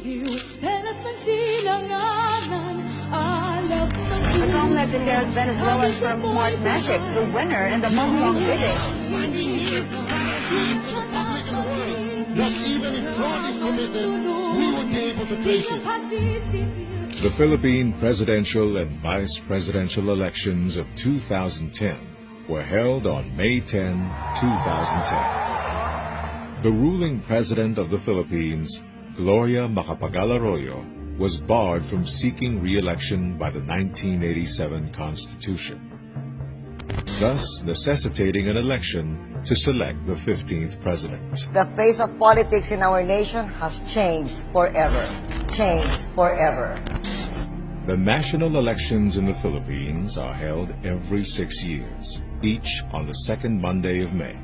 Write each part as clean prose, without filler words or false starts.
The Comelec declared Venezuela's firm Smartmatic the winner in the month-long bidding. That even if fraud is committed, we would be able to trace it. The Philippine presidential and vice presidential elections of 2010 were held on May 10, 2010. The ruling president of the Philippines, Gloria Macapagal-Arroyo, was barred from seeking re-election by the 1987 Constitution, thus necessitating an election to select the 15th president. The face of politics in our nation has changed forever. Changed forever. The national elections in the Philippines are held every 6 years, each on the second Monday of May.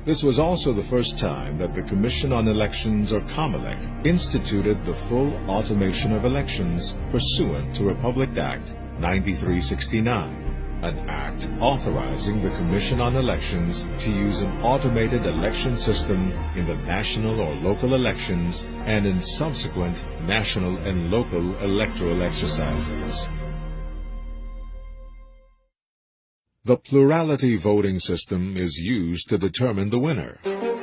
This was also the first time that the Commission on Elections, or Comelec, instituted the full automation of elections pursuant to Republic Act 9369. An act authorizing the Commission on Elections to use an automated election system in the national or local elections and in subsequent national and local electoral exercises. The plurality voting system is used to determine the winner.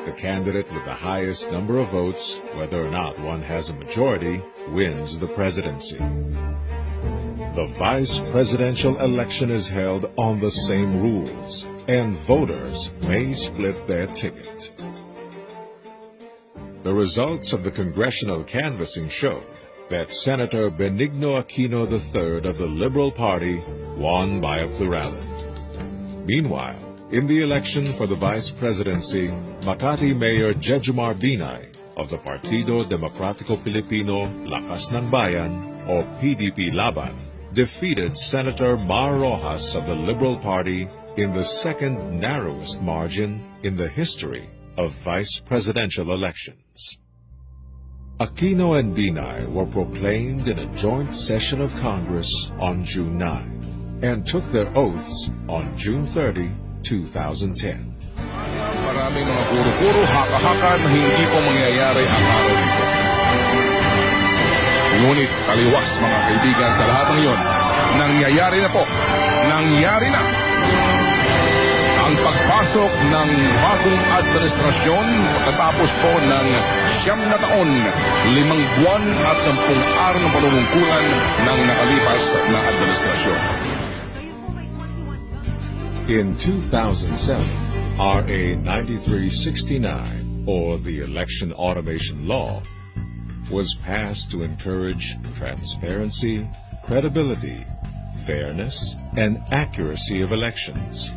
The candidate with the highest number of votes, whether or not one has a majority, wins the presidency. The vice presidential election is held on the same rules, and voters may split their ticket. The results of the congressional canvassing showed that Senator Benigno Aquino III of the Liberal Party won by a plurality. Meanwhile, in the election for the vice presidency, Makati Mayor Jejomar Binay of the Partido Demokratiko Pilipino Lakas ng Bayan, or PDP Laban, defeated Senator Mar Rojas of the Liberal Party in the second narrowest margin in the history of vice presidential elections. Aquino and Binay were proclaimed in a joint session of Congress on June 9 and took their oaths on June 30, 2010. Maraming mga puro-puro, haka-haka na hindi po mangyayari ang araw nito. Ngunit taliwas mga kaibigan sa lahat ng iyon, nangyayari na po, nangyari na. Ang pagpasok ng bagong administrasyon pagkatapos po ng 9 na taon, 5 buwan at 10 araw ng panunungkulan ng nakalipas na administrasyon. In 2007, RA 9369, or the Election Automation Law, was passed to encourage transparency, credibility, fairness, and accuracy of elections.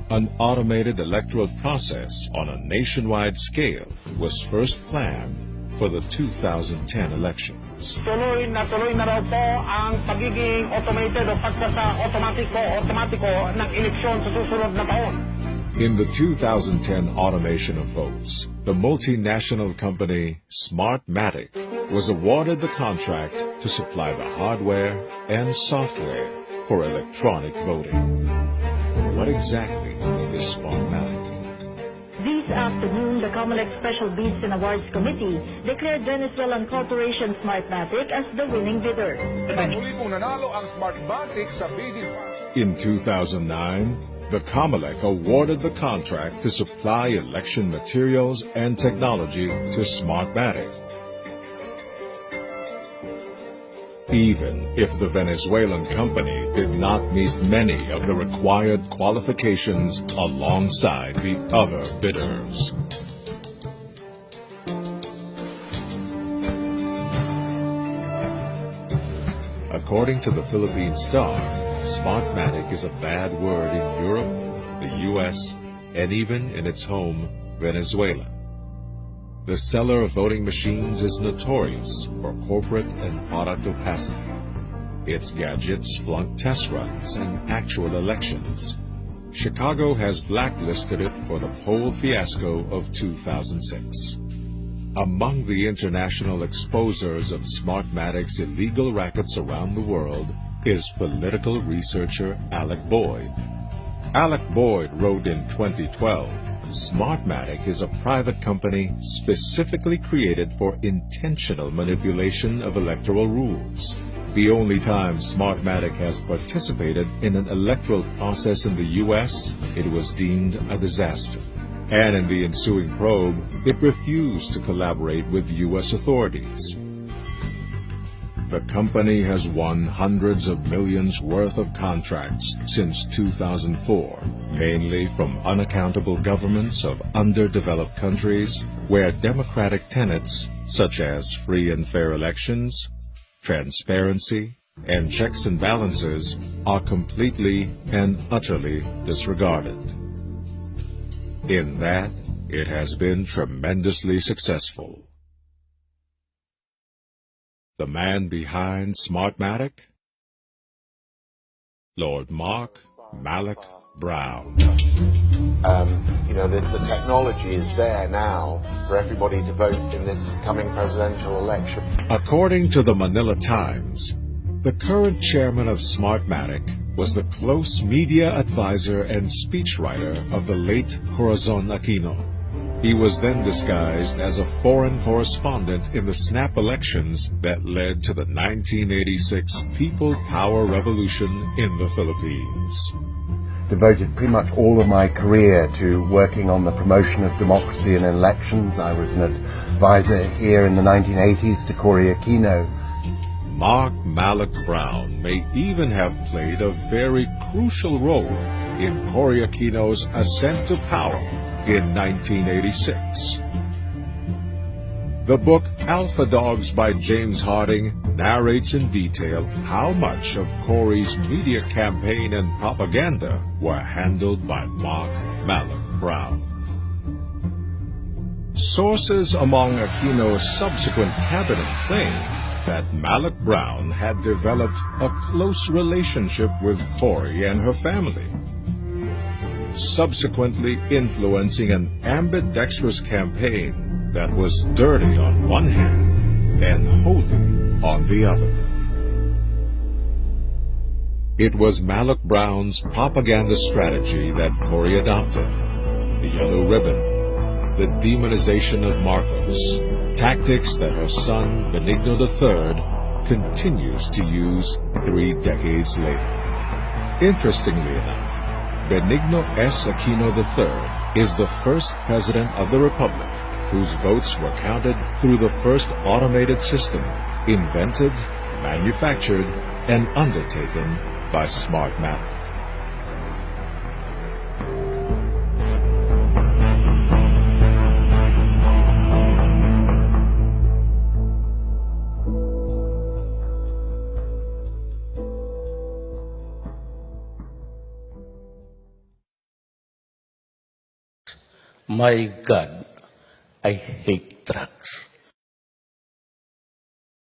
An automated electoral process on a nationwide scale was first planned for the 2010 elections. Tuloy na raw po ang pagiging automated o automatiko ng eleksyon sa susunod na taon. In the 2010 automation of votes, the multinational company Smartmatic was awarded the contract to supply the hardware and software for electronic voting. What exactly is Smartmatic? This afternoon, the Comelec Special Bids and Awards Committee declared Venezuelan corporation Smartmatic as the winning bidder. Muli pong nanalo ang Smartmatic sa bidding. In 2009, the Comelec awarded the contract to supply election materials and technology to Smartmatic. Even if the Venezuelan company did not meet many of the required qualifications alongside the other bidders. According to the Philippine Star, Smartmatic is a bad word in Europe, the U.S., and even in its home, Venezuela. The seller of voting machines is notorious for corporate and product opacity. Its gadgets flunk test runs and actual elections. Chicago has blacklisted it for the poll fiasco of 2006. Among the international exposers of Smartmatic's illegal rackets around the world is political researcher Alec Boyd. Alec Boyd wrote in 2012, Smartmatic is a private company specifically created for intentional manipulation of electoral rules. The only time Smartmatic has participated in an electoral process in the U.S., it was deemed a disaster. And in the ensuing probe, it refused to collaborate with U.S. authorities. The company has won hundreds of millions worth of contracts since 2004, mainly from unaccountable governments of underdeveloped countries where democratic tenets such as free and fair elections, transparency, and checks and balances are completely and utterly disregarded. In that, it has been tremendously successful. The man behind Smartmatic? Lord Mark Malloch Brown. The technology is there now for everybody to vote in this coming presidential election. According to the Manila Times, the current chairman of Smartmatic was the close media advisor and speechwriter of the late Corazon Aquino. He was then disguised as a foreign correspondent in the snap elections that led to the 1986 People Power Revolution in the Philippines. Devoted pretty much all of my career to working on the promotion of democracy in elections. I was an advisor here in the 1980s to Cory Aquino. Mark Malloch Brown may even have played a very crucial role in Cory Aquino's ascent to power in 1986. The book Alpha Dogs by James Harding narrates in detail how much of Cory's media campaign and propaganda were handled by Mark Malloch Brown. Sources among Aquino's subsequent cabinet claim that Malloch Brown had developed a close relationship with Cory and her family, subsequently influencing an ambidextrous campaign that was dirty on one hand and holy on the other. It was Malloch Brown's propaganda strategy that Cory adopted: the yellow ribbon, the demonization of Marcos, tactics that her son, Benigno III, continues to use 3 decades later. Interestingly enough, Benigno S. Aquino III is the first president of the Republic whose votes were counted through the first automated system invented, manufactured, and undertaken by Smartmatic. My God, I hate drugs.